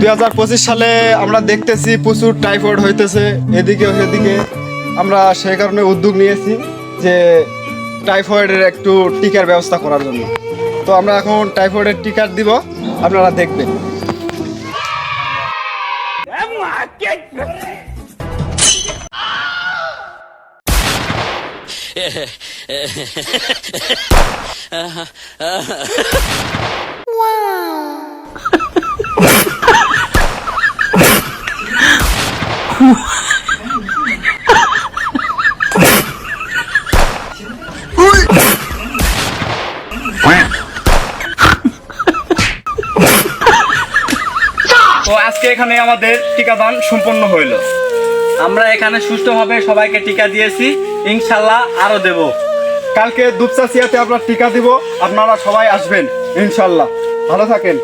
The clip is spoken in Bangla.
2025 সালে আমরা দেখতেছি প্রচুর টাইফয়েড হইতেছে এদিকে সেদিকে। আমরা সেই কারণে উদ্যোগ নিয়েছি যে টাইফয়েডের একটু টিকার ব্যবস্থা করার জন্য। তো আমরা এখন টাইফয়েডের টিকা দিব, আপনারা দেখবেন। তো আজকে এখানে আমাদের টিকাদান সম্পন্ন হইল। আমরা এখানে সুষ্ঠুভাবে সবাইকে টিকা দিয়েছি, ইনশাল্লাহ আরো দেব। কালকে দুপচাচিয়াতে আমরা টিকা দিব, আপনারা সবাই আসবেন ইনশাল্লাহ। ভালো থাকেন।